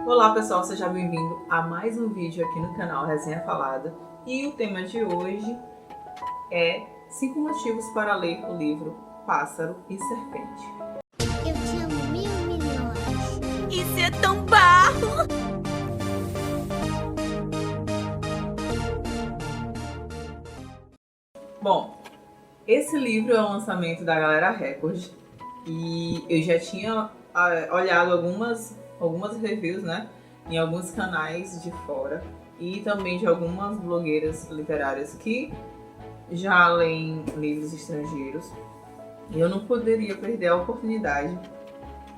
Olá pessoal, seja bem-vindo a mais um vídeo aqui no canal Resenha Falada. E o tema de hoje é 5 motivos para ler o livro Pássaro e Serpente. Eu te amo 1.000 milhões. Isso é tão barro! Bom, esse livro é um lançamento da Galera Record e eu já tinha olhado algumas reviews, né, em alguns canais de fora e também de algumas blogueiras literárias que já leem livros estrangeiros. E eu não poderia perder a oportunidade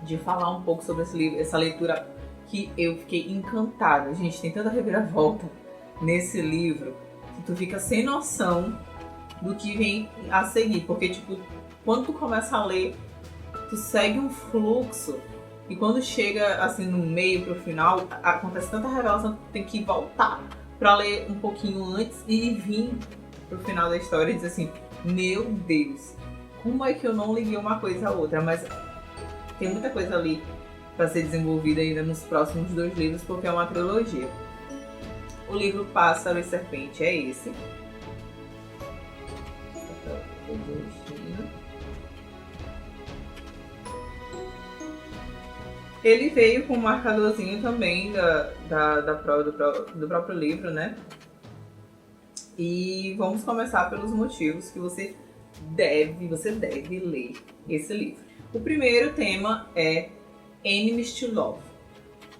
de falar um pouco sobre esse livro, essa leitura que eu fiquei encantada. Gente, tem tanta reviravolta nesse livro que tu fica sem noção do que vem a seguir, porque tipo, quando tu começa a ler, tu segue um fluxo e quando chega assim no meio pro final, acontece tanta revelação que tu tem que voltar pra ler um pouquinho antes e vir pro final da história e dizer assim, meu Deus, como é que eu não liguei uma coisa à outra? Mas tem muita coisa ali para ser desenvolvida ainda nos próximos 2 livros, porque é uma trilogia. O livro Pássaro e Serpente é esse. Ele veio com um marcadorzinho também do próprio livro, né? E vamos começar pelos motivos que você deve ler esse livro. O primeiro tema é Enemies to Love.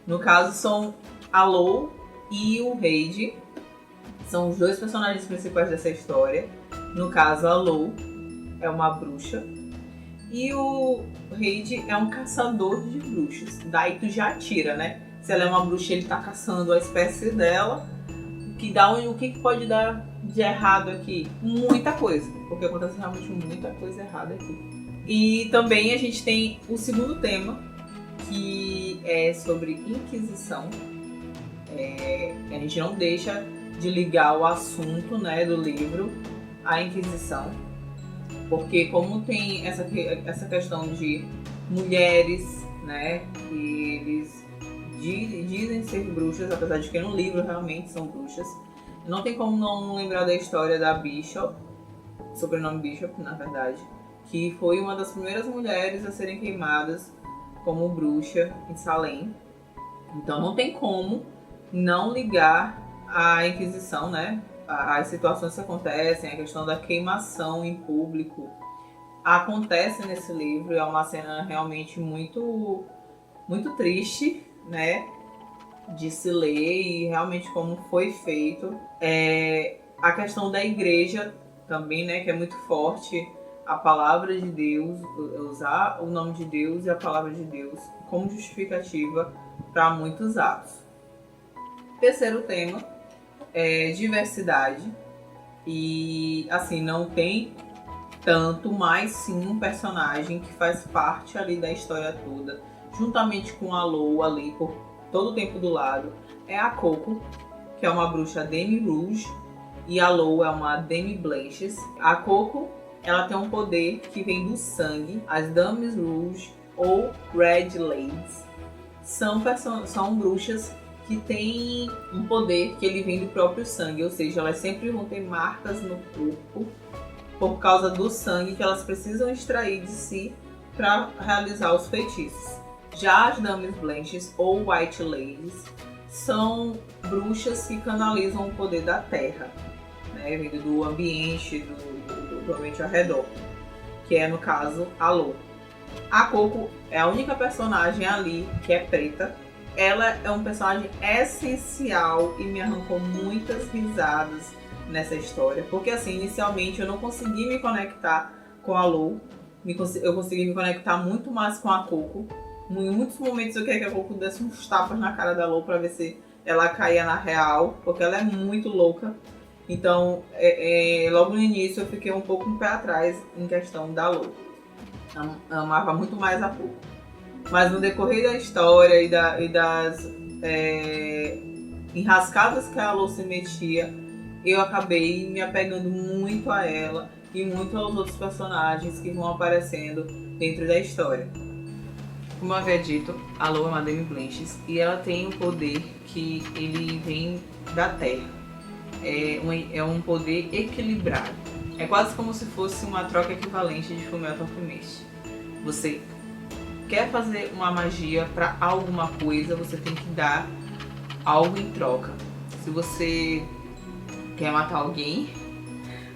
No caso, são a Lo e o Reid. São os 2 personagens principais dessa história. No caso, a Lo é uma bruxa e o Reid é um caçador de bruxas. Daí tu já tira, né? Se ela é uma bruxa, ele tá caçando a espécie dela. O que pode dar de errado aqui? Muita coisa, porque acontece realmente muita coisa errada aqui. E também a gente tem o segundo tema, que é sobre Inquisição. A gente não deixa de ligar o assunto, né, do livro à Inquisição, porque como tem essa questão de mulheres, né, que eles dizem ser bruxas, apesar de que no livro realmente são bruxas. Não tem como não lembrar da história da Bishop, sobrenome Bishop, na verdade, que foi uma das primeiras mulheres a serem queimadas como bruxa em Salem. Então não tem como não ligar a Inquisição, né? As situações que acontecem, a questão da queimação em público acontece nesse livro. É uma cena realmente muito, muito triste, né, de se ler, e realmente como foi feito. A questão da igreja também, né, que é muito forte, a palavra de Deus, usar o nome de Deus e a palavra de Deus como justificativa para muitos atos. Terceiro tema é diversidade, e assim, não tem tanto, mas sim um personagem que faz parte ali da história toda, juntamente com a Lo ali por todo o tempo do lado, é a Coco, que é uma bruxa Demi-Rouge, e a Lo é uma Demi-Blanches. A Coco, ela tem um poder que vem do sangue. As Dames Rouge ou Red Ladies são bruxas que têm um poder que ele vem do próprio sangue, ou seja, elas sempre vão ter marcas no corpo por causa do sangue que elas precisam extrair de si para realizar os feitiços. Já as Dames Blanches ou White Ladies são bruxas que canalizam o poder da terra, né, vindo do ambiente, do ambiente ao redor, que é, no caso, a Lo. A Coco é a única personagem ali que é preta. Ela é um personagem essencial e me arrancou muitas risadas nessa história, porque assim, inicialmente eu não consegui me conectar com a Lo, eu consegui me conectar muito mais com a Coco. Em muitos momentos eu queria que a Coco desse uns tapas na cara da Lo pra ver se ela caía na real, porque ela é muito louca. Então, logo no início eu fiquei um pouco um pé atrás em questão da Lo. Eu amava muito mais a Coco. Mas no decorrer da história e das enrascadas que a Lo se metia, eu acabei me apegando muito a ela e muito aos outros personagens que vão aparecendo dentro da história. Como eu havia dito, a Lo é uma Dame Blanches e ela tem um poder que ele vem da Terra. É um poder equilibrado. É quase como se fosse uma troca equivalente de Fullmetal Alchemist. Você quer fazer uma magia para alguma coisa, você tem que dar algo em troca. Se você quer matar alguém,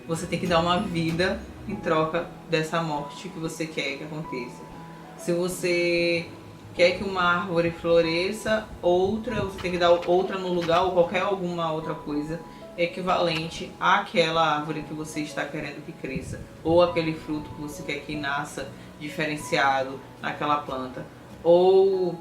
você tem que dar uma vida em troca dessa morte que você quer que aconteça. Se você quer que uma árvore floresça, você tem que dar outra no lugar ou alguma outra coisa equivalente àquela árvore que você está querendo que cresça, ou aquele fruto que você quer que nasça diferenciado naquela planta. Ou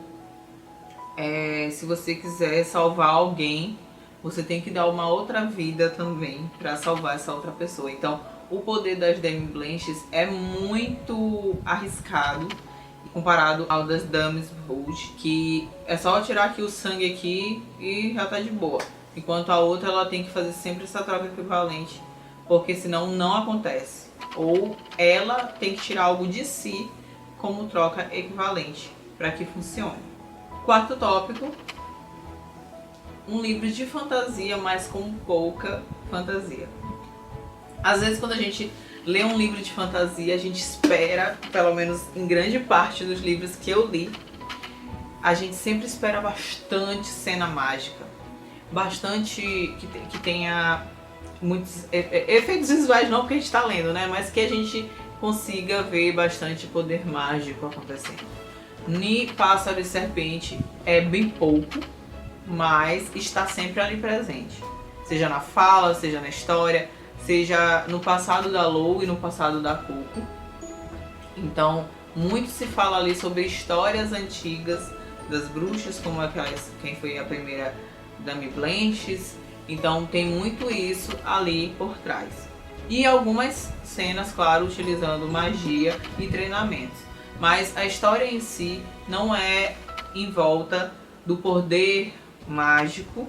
se você quiser salvar alguém, você tem que dar uma outra vida também para salvar essa outra pessoa. Então, o poder das Dame Blanches é muito arriscado comparado ao das Dames Rouge, que é só tirar aqui o sangue aqui e já tá de boa. Enquanto a outra, ela tem que fazer sempre essa troca equivalente, porque senão não acontece. Ou ela tem que tirar algo de si como troca equivalente para que funcione. Quarto tópico, um livro de fantasia, mas com pouca fantasia. Às vezes, quando a gente lê um livro de fantasia, a gente espera, pelo menos em grande parte dos livros que eu li, a gente sempre espera bastante cena mágica, bastante que tenha muitos efeitos visuais, não porque a gente está lendo, né? Mas que a gente consiga ver bastante poder mágico acontecendo. Ni Pássaro e Serpente é bem pouco, mas está sempre ali presente, seja na fala, seja na história, seja no passado da Lo e no passado da Coco. Então, muito se fala ali sobre histórias antigas das bruxas, como quem foi a primeira Dame Blanches. Então, tem muito isso ali por trás. E algumas cenas, claro, utilizando magia e treinamentos. Mas a história em si não é em volta do poder mágico,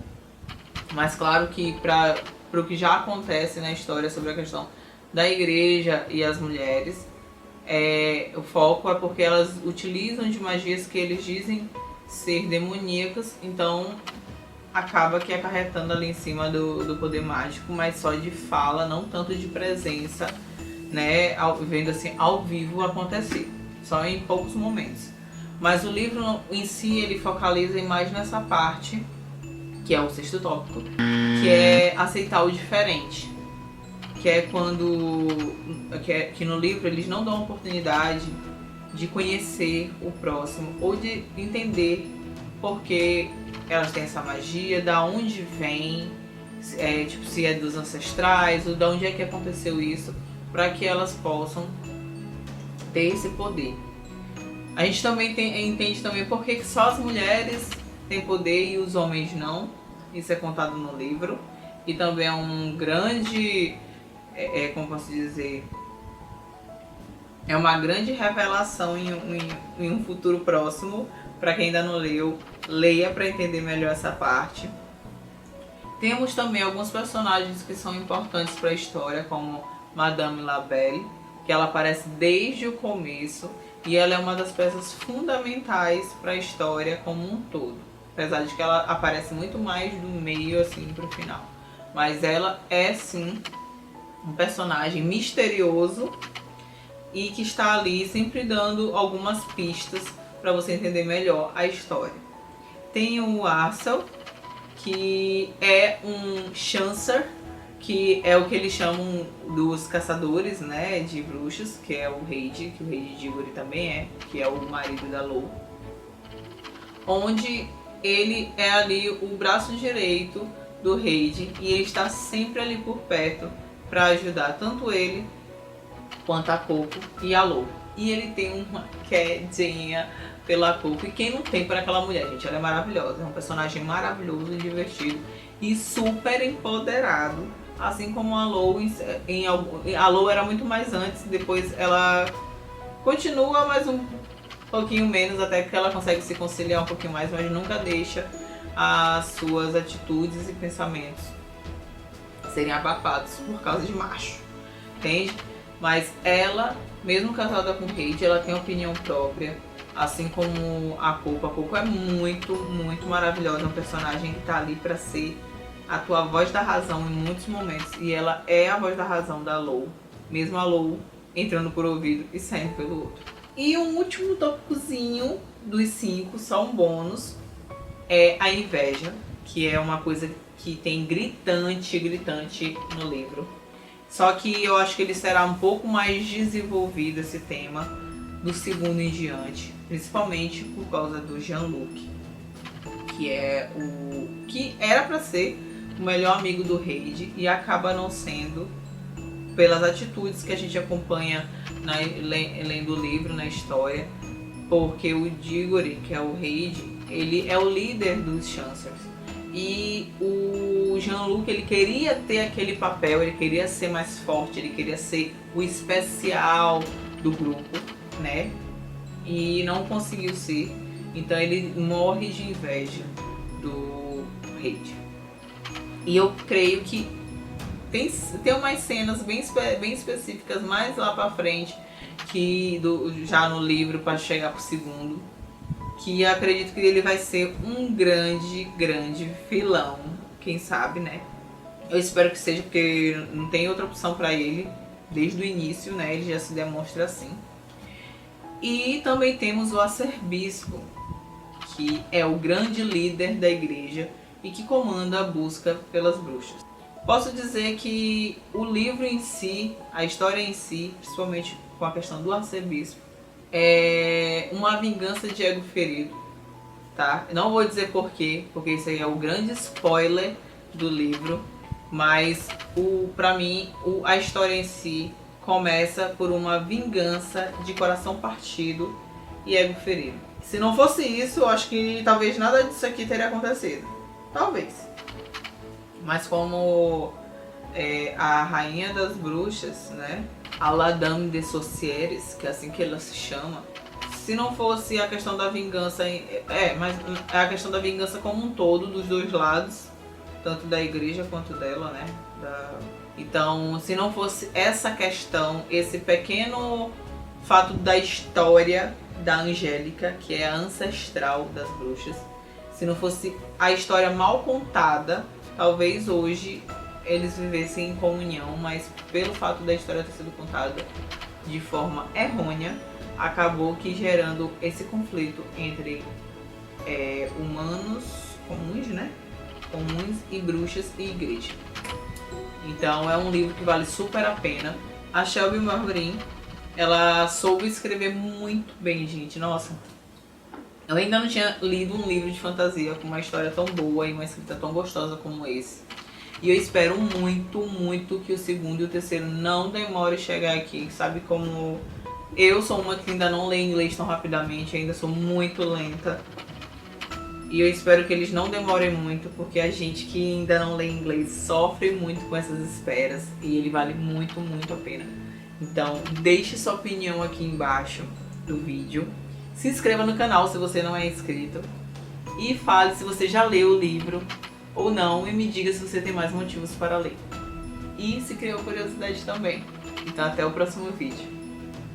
mas claro que para o que já acontece na história sobre a questão da igreja e as mulheres, o foco é porque elas utilizam de magias que eles dizem ser demoníacas, então acaba que acarretando ali em cima do poder mágico, mas só de fala, não tanto de presença, né, vendo assim ao vivo acontecer, só em poucos momentos. Mas o livro em si, ele focaliza mais nessa parte, que é o sexto tópico, que é aceitar o diferente. Que é quando que no livro eles não dão a oportunidade de conhecer o próximo ou de entender por que elas têm essa magia, da onde vem, tipo, se é dos ancestrais ou de onde é que aconteceu isso, para que elas possam ter esse poder. A gente também entende também por que só as mulheres têm poder e os homens não. Isso é contado no livro. E também é um grande, como posso dizer, é uma grande revelação em um futuro próximo. Para quem ainda não leu, leia para entender melhor essa parte. Temos também alguns personagens que são importantes para a história, como Madame Labelle, que ela aparece desde o começo e ela é uma das peças fundamentais para a história como um todo. Apesar de que ela aparece muito mais do meio assim para o final. Mas ela é sim um personagem misterioso e que está ali sempre dando algumas pistas para você entender melhor a história. Tem o Arcel, que é um Chancer, que é o que eles chamam dos caçadores, né, de bruxas, que é o Reid, que o Reid Diggory também que é o marido da Lo. Onde ele é ali o braço direito do Reid e ele está sempre ali por perto para ajudar tanto ele quanto a Coco e a Lo. E ele tem uma quedinha pela Coco, e quem não tem por aquela mulher, gente? Ela é maravilhosa, é um personagem maravilhoso e divertido e super empoderado, assim como a Lo. A Lo era muito mais antes, depois ela continua mais um pouquinho menos, até que ela consegue se conciliar um pouquinho mais, mas nunca deixa as suas atitudes e pensamentos serem abafados por causa de macho, entende? Mas ela, mesmo casada com o Reid, ela tem opinião própria, assim como a Coco. A Coco é muito, muito maravilhosa, é um personagem que tá ali pra ser a tua voz da razão em muitos momentos, e ela é a voz da razão da Lou, mesmo a Lou entrando por ouvido e saindo pelo outro. E um último tópicozinho dos 5, só um bônus, é a inveja, que é uma coisa que tem gritante no livro. Só que eu acho que ele será um pouco mais desenvolvido, esse tema, do segundo em diante, principalmente por causa do Jean-Luc, que é o que era para ser o melhor amigo do Reid e acaba não sendo, pelas atitudes que a gente acompanha lendo o livro, na história, porque o Digory, que é o Reid, ele é o líder dos Chancellors. E o Jean-Luc, ele queria ter aquele papel, ele queria ser mais forte, ele queria ser o especial do grupo, né? E não conseguiu ser. Então ele morre de inveja do Reid. E eu creio que tem umas cenas bem específicas mais lá pra frente, que já no livro, para chegar pro segundo, que eu acredito que ele vai ser um grande vilão, quem sabe, né? Eu espero que seja, porque não tem outra opção pra ele desde o início, né? Ele já se demonstra assim. E também temos o arcebispo, que é o grande líder da igreja e que comanda a busca pelas bruxas. Posso dizer que o livro em si, a história em si, principalmente com a questão do arcebispo, é uma vingança de ego ferido, tá? Não vou dizer porquê, porque isso aí é o grande spoiler do livro, mas pra mim a história em si começa por uma vingança de coração partido e ego ferido. Se não fosse isso, eu acho que talvez nada disso aqui teria acontecido. Talvez. Mas como a rainha das bruxas, né? A La Dame des Sorcières, que é assim que ela se chama. Se não fosse a questão da vingança, mas é a questão da vingança como um todo, dos dois lados, tanto da igreja quanto dela, né? Então, se não fosse essa questão, esse pequeno fato da história da Angélica, que é a ancestral das bruxas, se não fosse a história mal contada, talvez hoje eles vivessem em comunhão, mas pelo fato da história ter sido contada de forma errônea, acabou que gerando esse conflito entre humanos comuns, né? Comuns e bruxas e igreja. Então é um livro que vale super a pena. A Shelby Marguerin, ela soube escrever muito bem, gente. Nossa, eu ainda não tinha lido um livro de fantasia com uma história tão boa e uma escrita tão gostosa como esse. E eu espero muito que o segundo e o terceiro não demore a chegar aqui. Sabe como eu sou uma que ainda não lê inglês tão rapidamente, ainda sou muito lenta. E eu espero que eles não demorem muito, porque a gente que ainda não lê inglês sofre muito com essas esperas. E ele vale muito a pena. Então deixe sua opinião aqui embaixo do vídeo. Se inscreva no canal se você não é inscrito. E fale se você já leu o livro ou não, e me diga se você tem mais motivos para ler. E se criou curiosidade também. Então até o próximo vídeo.